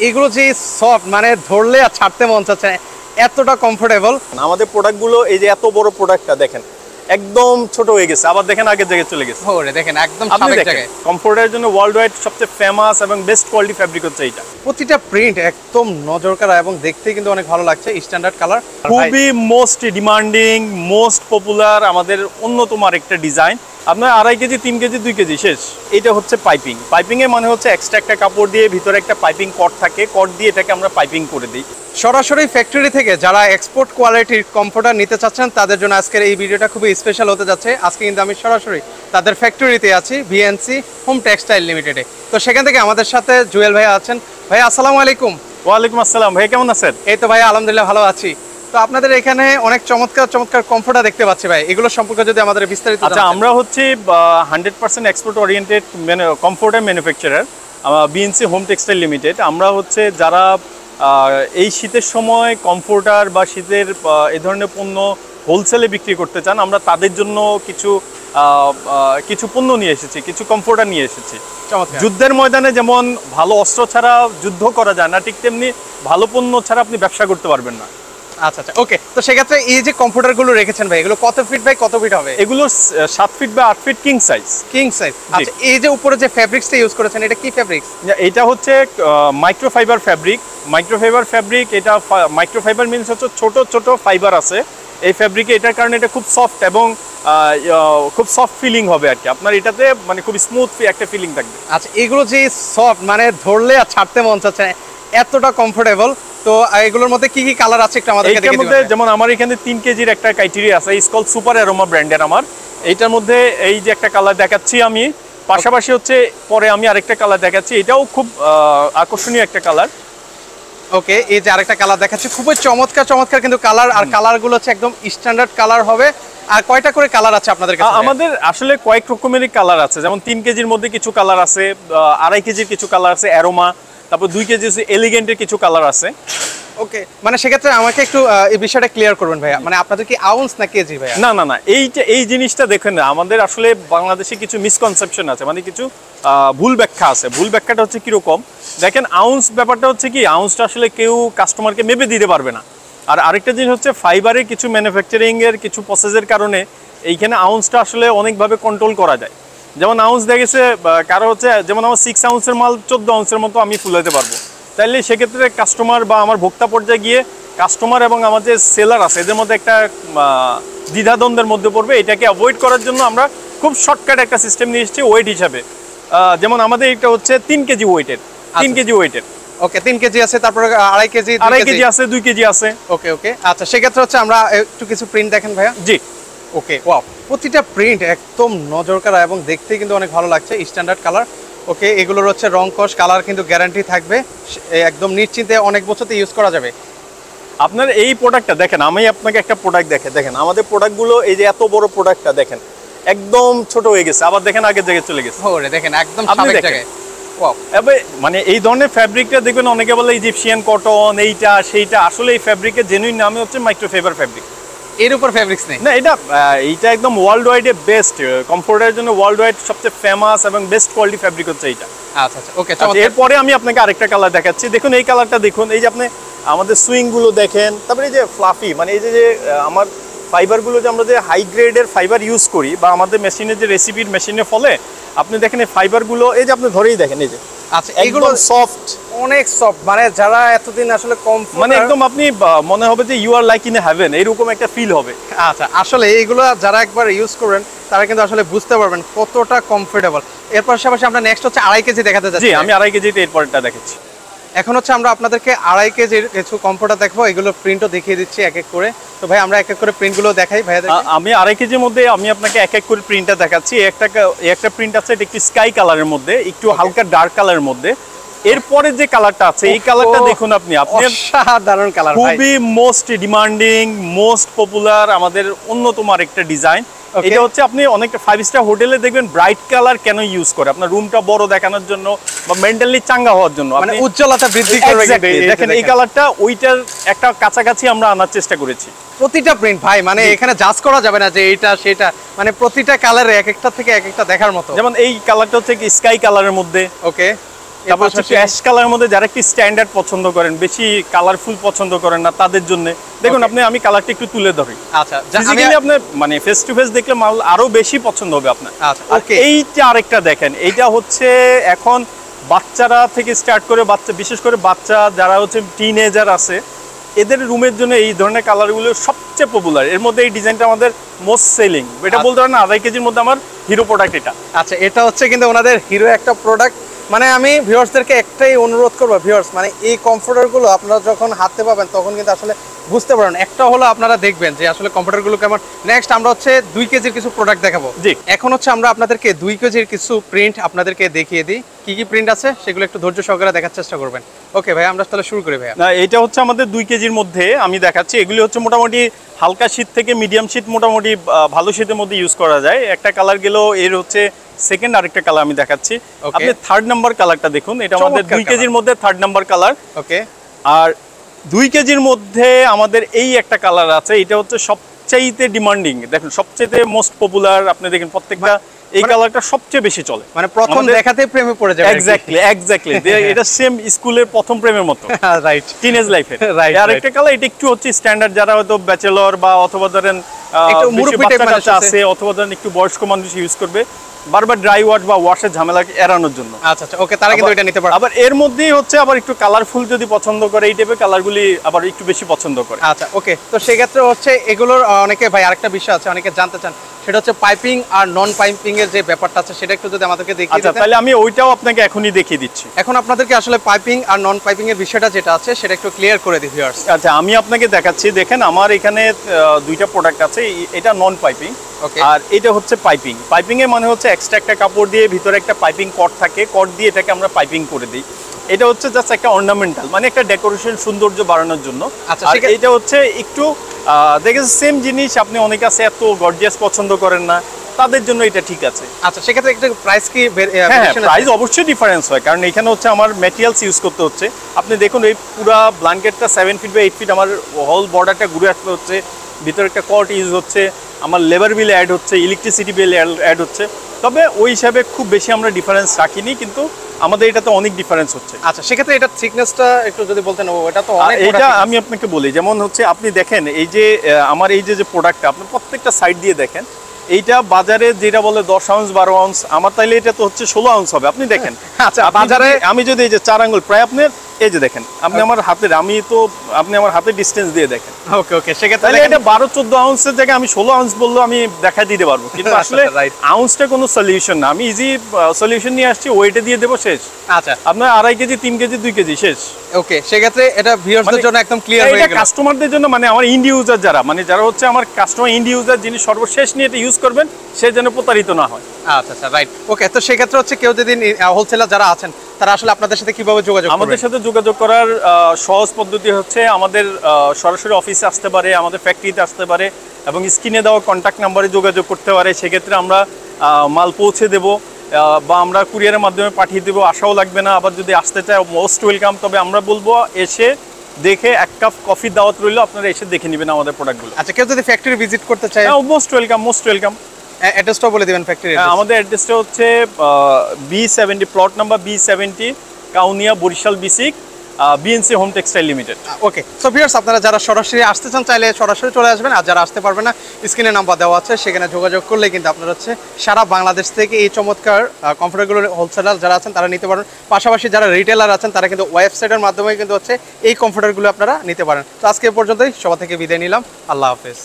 এগুলো যে সফট, মানে ধরলে আর ছাড়তে মন চাচ্ছে না, এতটা কমফোর্টেবল। আমাদের প্রোডাক্টগুলো এই যে এত বড় প্রোডাক্টটা দেখেন একদম ছোট হয়ে গেছে, আবার দেখেন আগের জায়গায় চলে গেছে। ওরে দেখেন একদম আপনি সাবেক দেখেন জায়গায়। কমফোর্টের জন্য ওয়ার্ল্ড ওয়াইড সবচেয়ে ফেমাস এবং বেস্ট কোয়ালিটি ফ্যাব্রিক হচ্ছে এইটা। প্রতিটা প্রিন্ট একদম নজর কাড়া এবং দেখতে কিন্তু অনেক ভালো লাগছে, স্ট্যান্ডার্ড কালার। খুবই মোস্ট ডিমান্ডিং, মোস্ট পপুলার, আমাদের অন্যতম আরেকটা ডিজাইন। আপনার 2.5 কেজি, 3 কেজি, 2 কেজি শেষ। এটা হচ্ছে পাইপিং। পাইপিং এর মানে হচ্ছে এক্সট্রা একটা কাপড় দিয়ে ভিতরে একটা পাইপিং কট থাকে, কট দিয়ে এটাকে আমরা পাইপিং করে দিই। সরাসরি ফ্যাক্টরি থেকে যারা এক্সপোর্ট কোয়ালিটির কমফোর্টার নিতে চাচ্ছেন তাদের জন্য আজকের এই ভিডিওটা খুবই স্পেশাল হতে যাচ্ছে। আজকে কিন্তু আমি সরাসরি তাদের ফ্যাক্টরিতে আছি, ভিএনসি হোম টেক্সটাইল লিমিটেডে। তো সেখান থেকে আমাদের সাথে জুয়েল ভাই আছেন। ভাই আসসালামু আলাইকুম। ওয়ালাইকুম আসসালাম। ভাই কেমন আছেন? এই তো ভাই আলহামদুলিল্লাহ ভালো আছি। তো আপনাদের এখানে অনেক চমৎকার চমৎকার কমফোর্টার দেখতে পাচ্ছি ভাই, এগুলো সম্পর্কে যদি আমাদের বিস্তারিত আচ্ছা, আমরা হচ্ছে 100% export oriented comforter manufacturer BNC home textile limited. আমরা হচ্ছে যারা এই শীতের সময় কমফোর্টার বা শীতের এই ধরনের পণ্য হোলসেলে বিক্রি করতে চান, আমরা তাদের জন্য কিছু পণ্য নিয়ে এসেছি, কিছু কমফোর্টার নিয়ে এসেছি। যুদ্ধের ময়দানে যেমন ভালো অস্ত্র ছাড়া যুদ্ধ করা যায় না, ঠিক তেমনি ভালো পণ্য ছাড়া আপনি ব্যবসা করতে পারবেন না। আচ্ছা আচ্ছা, ওকে। তো সেক্ষেত্রে এই যে কমফোর্টারগুলো রেখেছেন ভাই, এগুলো কত ফিট বাই কত ফিট হবে? এগুলো 7 ফিট বা 8 feet king size. King size. আচ্ছা, এই যে উপরে যে ফ্যাব্রিক্সটা ইউজ করেছেন এটা কি ফ্যাব্রিক্স? এটা হচ্ছে মাইক্রোফাইবার ফ্যাব্রিক। মাইক্রোফাইবার ফ্যাব্রিক, এটা মাইক্রোফাইবার মিনস হচ্ছে ছোট ছোট ফাইবার আছে এই ফ্যাব্রিকে। এটার কারণে এটা খুব সফট এবং খুব সফট ফিলিং হবে আর কি। আপনার এটাতে মানে খুব স্মুথ একটা ফিলিং থাকবে। আচ্ছা, এগুলো যে সফট, মানে ধরলে আর ছাড়তে মন চাচ্ছে না, এতটা কমফোর্টেবল। তো এগুলোর মধ্যে কি কি কালার আছে একটু আমাদেরকে দেখিয়ে দিবেন? যেমন আমার এখানে 3 কেজির একটা ক্রাইটেরিয়া আছে, স্কল সুপার অ্যারোমা ব্র্যান্ডের। আমার এইটার মধ্যে এই যে একটা কালার দেখাচ্ছি আমি, পাশাপাশি হচ্ছে পরে আমি আরেকটা কালার দেখাচ্ছি, এটাও খুব আকর্ষণীয় একটা কালার। ওকে, এই যে আরেকটা কালার দেখাচ্ছি, খুবই চমৎকার চমৎকার কিন্তু কালার, আর কালারগুলো হচ্ছে একদম স্ট্যান্ডার্ড কালার হবে। আর কয়টা করে কালার আছে আপনাদের কাছে? আমাদের আসলে কয়েক রকমেরই কালার আছে, যেমন 3 কেজির মধ্যে কিছু কালার আছে, 2.5 কেজির কিছু কালার আছে অ্যারোমা, তারপর 2 কেজি এলিগেন্টের কিছু কালার আছে। ওকে, মানে সেক্ষেত্রে আমাকে একটু এই বিষয়টা ক্লিয়ার করবেন ভাইয়া, মানে আপনাদের কি আউন্স না কেজি ভাইয়া? না না না, এই জিনিসটা দেখেন না, আমাদের আসলে বাংলাদেশে কিছু মিসকনসেপশন আছে, মানে কিছু ভুল ব্যাখ্যা আছে। ভুল ব্যাখ্যাটা হচ্ছে কিরকম দেখেন, আউন্স ব্যাপারটা হচ্ছে কি, আউন্সটা আসলে কেউ কাস্টমারকে মেপে দিতে পারবে না। আর আরেকটা জিনিস হচ্ছে ফাইবারের কিছু ম্যানুফ্যাকচারিং এর কিছু প্রসেসের কারণে এইখানে আউন্সটা আসলে অনেকভাবে কন্ট্রোল করা যায়। যেমন আউন্স দেখেছে কারো হচ্ছে, যেমন আমার 6 আউন্সের মাল 14 আউন্সের মতো আমি ফুলাতে পারবো, তাইলে সেক্ষেত্রে কাস্টমার বা আমার ভোক্তা পর্যায়ে গিয়ে কাস্টমার এবং আমার যে সেলার আছে এদের মধ্যে একটা দ্বিধাদ্বন্দ্বের মধ্যে পড়বে। এটাকে অ্যাভয়েড করার জন্য আমরা খুব শর্টকাট একটা সিস্টেম নিয়ে এসেছি ওয়েট হিসাবে। যেমন আমাদের এটা হচ্ছে 3 কেজি ওয়েটের, 3 কেজি ওয়েটের। ওকে, 3 কেজি আছে, তারপরে 2.5 কেজি, 2.5 কেজি আছে, 2 কেজি আছে। ওকে ওকে, আচ্ছা সেক্ষেত্রে হচ্ছে আমরা একটু কিছু প্রিন্ট দেখেন ভাইয়া। জি ওকে, ওয়াও, প্রতিটা প্রিন্ট একদম নজর কাড়া এবং দেখতে কিন্তু অনেক ভালো লাগছে, স্ট্যান্ডার্ড কালার। ওকে, এগুলোর হচ্ছে রং কস কালার কিন্তু গ্যারান্টি থাকবে, একদম নিশ্চিন্তে অনেক বছরতে ইউজ করা যাবে। আপনার এই প্রোডাক্টটা দেখেন, আমি আপনাকে একটা প্রোডাক্ট দেখেন আমাদের প্রোডাক্টগুলো এই যে এত বড় প্রোডাক্টটা দেখেন একদম ছোট হয়ে গেছে, আবার দেখেন আগের জায়গায় চলে গেছে। ওরে দেখেন একদম সাবেক জায়গায়। ওয়াও, মানে এই ধরনের ফ্যাব্রিকটা দেখবেন অনেকে বলে ইজিপশিয়ান কটন এইটা সেইটা, আসলে এই ফ্যাব্রিকের জেনুইন নামই হচ্ছে মাইক্রোফাইবার ফ্যাব্রিক। এর উপর ফ্যাব্রিক্স নেই না, এইটা একদম ওয়ার্ল্ড ওয়াইডে বেস্ট, কমফোর্টের জন্য ওয়ার্ল্ড ওয়াইড সবচেয়ে ফেমাস এবং বেস্ট কোয়ালিটি ফ্যাব্রিক হচ্ছে এইটা। আচ্ছা আচ্ছা, ওকে। এরপরে আমি আপনাকে আরেকটা কালার দেখাচ্ছি, দেখুন এই কালারটা দেখুন। এই যে আপনি আমাদের সুইং গুলো দেখেন, তারপরে এই যে ফ্লাফি, মানে এই যে আমার ফাইবারগুলো যে আমরা যে হাই গ্রেডের ফাইবার ইউজ করি বা আমাদের মেশিনের যে রেসিপির মেশিনের ফলে আপনি দেখেন এই ফাইবারগুলো, এই যে আপনি ধরেই দেখেন এই যে, আচ্ছা এগুলো সফট, অনেক সফট, মানে যারা এতদিন আসলে কম, মানে একদম আপনি মনে হবে যে you are like in heaven, এরকম একটা ফিল হবে। আচ্ছা, আসলে এইগুলো যারা একবার ইউজ করবেন তারা কিন্তু আসলে বুঝতে পারবেন কতটা কমফোর্টেবল। এর পাশাপাশি আমরা নেক্সট হচ্ছে 2.5 কেজি দেখাতে যাচ্ছি। জি, আমি 2.5 কেজিতে এরপরটা দেখাচ্ছি। এখন হচ্ছে আমরা আপনাদেরকে 2.5 কেজির কিছু কমফোর্টার দেখবো, এগুলো প্রিন্টও দেখিয়ে দিচ্ছি এক এক করে। তো ভাই আমরা এক এক করে প্রিন্টগুলো দেখাই ভাইয়া। আমি 2.5 কেজির মধ্যে আমি আপনাকে এক এক করে প্রিন্টটা দেখাচ্ছি। একটা প্রিন্ট আছে, এটা একটু স্কাই কালারের মধ্যে, একটু হালকা ডার্ক কালারের মধ্যে। এরপরে যে কালারটা আছে এই কালারটা দেখুন আপনি, অসাধারণ কালার, খুবই মোস্ট ডিমান্ডিং, মোস্ট পপুলার, আমাদের অন্যতম আরেকটা ডিজাইন। এটা হচ্ছে আপনি অনেকটা 5 স্টার হোটেলে দেখবেন ব্রাইট কালার কেন ইউজ করে, আপনার রুমটা বড় দেখানোর জন্য বা মেন্টালি চাঙ্গা হওয়ার জন্য, মানে উজ্জ্বলতা বৃদ্ধি করবে। দেখেন এই কালারটা ওইটার একটা কাছাকাছি আমরা আনার চেষ্টা করেছি। প্রতিটা প্রিন্ট ভাই, মানে এখানে জাজ করা যাবে না যে এটা সেটা, মানে প্রতিটা কালারে এক একটা থেকে এক একটা দেখার মতো। যেমন এই কালারটা হচ্ছে স্কাই কালারের মধ্যে। ওকে, তারপর হচ্ছে অ্যাশ কালারের মধ্যে যারা একটু স্ট্যান্ডার্ড পছন্দ করেন, বেশি কালারফুল পছন্দ করেন না, তাদের জন্য দেখুন আমি কালারটা একটু তুলে ধরি। আচ্ছা, ফিজিক্যালি আপনি মানে ফেস টু ফেস দেখলে মাল আরো বেশি পছন্দ হবে আপনার। আচ্ছা, আর এইটা আরেকটা দেখেন, এইটা হচ্ছে এখন বাচ্চারা থেকে স্টার্ট করে বিশেষ করে বাচ্চা যারা হচ্ছে টিনেজার আছে, এদের রুমের জন্য এই ধরনের কালারগুলো সবচেয়ে পপুলার। এর মধ্যে এই ডিজাইনটা আমাদের মোস্ট সেলিং, এটা বলতে পারেন 2.5 কেজির মধ্যে আমার হিরো প্রোডাক্ট এটা। আচ্ছা, এটা হচ্ছে কিন্তু ওনাদের হিরো একটা প্রোডাক্ট। মানে আমি ভিউয়ার্সদেরকে একটাই অনুরোধ করবো, ভিউয়ার্স মানে এই কমফোর্টারগুলো আপনারা যখন হাতে পাবেন তখন কিন্তু আসলে বুঝতে পারেন। একটা হলো আপনারা দেখবেন যে আসলে কমফোর্টারগুলো কেমন। নেক্সট আমরা হচ্ছে 2 কেজির কিছু প্রোডাক্ট দেখাবো। জি, এখন হচ্ছে আমরা আপনাদেরকে 2 কেজির কিছু প্রিন্ট আপনাদেরকে দেখিয়ে দিই, কি কি প্রিন্ট আছে সেগুলো একটু ধৈর্য সহকারে দেখার চেষ্টা করবেন। ওকে ভাই, আমরা তাহলে শুরু করি ভাই। না, এটা হচ্ছে আমাদের 2 কেজির মধ্যে আমি দেখাচ্ছি। এগুলি হচ্ছে মোটামুটি হালকা শীত থেকে মিডিয়াম শীত, মোটামুটি ভালো শীতের মধ্যে ইউজ করা যায়। একটা কালার গেলেও এর হচ্ছে সেকেন্ড আরেকটা কালার আমি দেখাচ্ছি। আপনি 3rd নাম্বার কালারটা দেখুন, এটা আমাদের 2 কেজির মধ্যে 3rd নাম্বার কালার। ওকে, আর 2 কেজির মধ্যে আমাদের এই একটা কালার আছে, এটা হচ্ছে সবচাইতে ডিমান্ডিং। দেখুন সবচাইতে মোস্ট পপুলার, আপনি দেখেন প্রত্যেকটা এই কালারটা সবচেয়ে বেশি চলে, মানে প্রথম দেখাতেই প্রেমে পড়ে যাবে। এক্স্যাক্টলি এটা সেম স্কুলের প্রথম প্রেমের মতো, রাইট, টিনেজ লাইফে। রাইট, আরেকটা কালার এটা একটু হচ্ছে স্ট্যান্ডার্ড, যারা হয়তো ব্যাচেলর বা অথবা ধরেন একটু মুরব্বি টাইপ মানুষ আছে, অথবা ধরেন একটু বয়স্ক মানুষ ইউজ করবে বারবার ড্রাই ওয়াশ বা ওয়াশের ঝামেলা এড়ানোর জন্য। আচ্ছা আচ্ছা, ওকে, তারা কিন্তু এটা নিতে পারে। আবার এর মধ্যেই হচ্ছে আবার একটু কালারফুল যদি পছন্দ করে, এই টাইপের কালারগুলি আবার একটু বেশি পছন্দ করে। আচ্ছা, ওকে, তো সেই ক্ষেত্রে হচ্ছে এগুলোর অনেকে ভাই আরেকটা বিষয় আছে, অনেকে জানতে চান, সেটা হচ্ছে পাইপিং আর নন পাইপিং এর যে ব্যাপারটা আছে সেটা একটু যদি আমাদেরকে দেখিয়ে দিতেন। আচ্ছা, তাহলে আমি ওইটাও আপনাকে এখনই দেখিয়ে দিচ্ছি। এখন আপনাদেরকে আসলে পাইপিং আর নন পাইপিং এর বিষয়টা যেটা আছে সেটা একটু ক্লিয়ার করে দিই ভিউয়ার্স। আচ্ছা, আমি আপনাকে দেখাচ্ছি। দেখেন আমার এখানে 2টা প্রোডাক্ট আছে, এটা নন পাইপিং আর এটা হচ্ছে পাইপিং। পাইপিং এর মানে হচ্ছে এক্সট্রা একটা কাপড় দিয়ে ভিতরে একটা পাইপিং কট থাকে, কট দিয়ে এটাকে আমরা পাইপিং করে দিই। এটা হচ্ছে জাস্ট একটা অর্নামেন্টাল, মানে একটা ডেকোরেশন সৌন্দর্য বাড়ানোর জন্য। আচ্ছা, আর এটা হচ্ছে একটু দেখেন সেম জিনিস, আপনি অনেকে আছে এত গর্জিয়াস পছন্দ করেন না, তাদের জন্য এটা ঠিক আছে। আচ্ছা, সেক্ষেত্রে একটা প্রাইস কি প্রাইস অবশ্যই ডিফারেন্স হয়, কারণ এখানে হচ্ছে আমার ম্যাটেরিয়ালস ইউজ করতে হচ্ছে। আপনি দেখুন এই পুরো ব্ল্যাঙ্কেটটা 7 ফিট বা 8 ফিট, আমার হোল বর্ডারটা ঘুরে আসতে হচ্ছে, ভিতরে একটা কট ইউজ হচ্ছে, আমার লেবার বিল অ্যাড হচ্ছে, ইলেকট্রিসিটি বিল অ্যাড হচ্ছে। তবে ওই হিসাবে খুব বেশি আমরা ডিফারেন্স রাখিনি, কিন্তু আমাদের এটাতে অনেক ডিফারেন্স হচ্ছে। আচ্ছা, সেক্ষেত্রে এটা থিকনেসটা একটু যদি বলতেন। এটা তো অনেক, এটা আমি আপনাকে বলি, যেমন হচ্ছে আপনি দেখেন এই যে আমার এই যে প্রোডাক্টটা আপনি প্রত্যেকটা সাইড দিয়ে দেখেন, এইটা বাজারে যেটা বলে 10 আউন্স 12 আউন্স, আমার তাইলে এটা তো হচ্ছে 16 আউন্স হবে। আপনি দেখেন আচ্ছা, বাজারে আমি যদি এই যে 4 আঙ্গুল প্রায় আপনার এই যে দেখেন, আপনি আমার হাতের আপনি আমার হাতের ডিস্টেন্স দিয়ে দেখেন। ওকে ওকে, সেক্ষেত্রে এটা 12-14 আউন্সের জায়গায় আমি 16 আউন্স বললেও আমি দেখাই দিতে পারবো, কিন্তু আসলে আউন্সটা কোনো সলিউশন না। আমি ইজি সলিউশন নিয়ে আসছি, ওয়েটে দিয়ে দেবো, শেষ। আচ্ছা, আপনার 2.5 কেজি 3 কেজি 2 কেজি শেষ। ওকে, সেক্ষেত্রে এটা ভিউয়ারদের জন্য একদম ক্লিয়ার হয়ে গেল। কাস্টমারদের জন্য, মানে আমার ইন্ড ইউজার যারা হচ্ছে আমার কাস্টমার ইন্ড ইউজার, যিনি সর্বশেষ নিয়ে এটা ইউজ করবেন, সে যেন প্রতারিত না হয়। আচ্ছা আচ্ছা, রাইট, ওকে। তো সেক্ষেত্রে হচ্ছে কেউ যদি হোলসেলার যারা আছেন তারা আসলে আপনাদের সাথে কিভাবে যোগাযোগ করবে? আমাদের সাথে যোগাযোগ করার সহজ পদ্ধতি হচ্ছে আমাদের সরাসরি অফিসে আসতে পারে, আমাদের ফ্যাক্টরিতে আসতে পারে, এবং স্ক্রিনে দেওয়া কন্ট্যাক্ট নাম্বারে যোগাযোগ করতে পারে। সেক্ষেত্রে আমরা মাল পৌঁছে দেব বা আমরা কুরিয়ারের মাধ্যমে পাঠিয়ে দেবো, আশাও লাগবে না। আবার যদি আসতে চায় মোস্ট ওয়েলকাম। তবে আমরা বলবো এসে দেখে 1 কাপ কফি দাওয়াত রইল, আপনারা এসে দেখে নেবেন আমাদের প্রোডাক্টগুলো। আচ্ছা, কেউ যদি ফ্যাক্টরি ভিজিট করতে চায়? Most welcome, most welcome. অ্যাড্রেসটা বলে দিবেন ফ্যাক্টরি। আমাদের অ্যাড্রেসটা হচ্ছে B70, plot number B70, Kaunia, Barishal B6, BNC home textile limited. Okay, so viewers আপনারা যারা সরাসরি আসতে চান চাইলে সরাসরি চলে আসবেন, আর যারা আসতে পারবে না স্ক্রিনে নাম্বার দেওয়া আছে, সেখানে যোগাযোগ করলে কিন্তু আপনারা হচ্ছে সারা বাংলাদেশ থেকে এই চমৎকার কমফোর্টারগুলোর হোলসেলার যারা আছেন তারা নিতে পারেন। পাশাপাশি যারা রিটেলার আছেন তারা কিন্তু ওয়েবসাইটের মাধ্যমে কিন্তু হচ্ছে এই কমফোর্টারগুলো আপনারা নিতে পারেন। তো আজকে পর্যন্তই, সবার থেকে বিদায় নিলাম। আল্লাহ হাফেজ।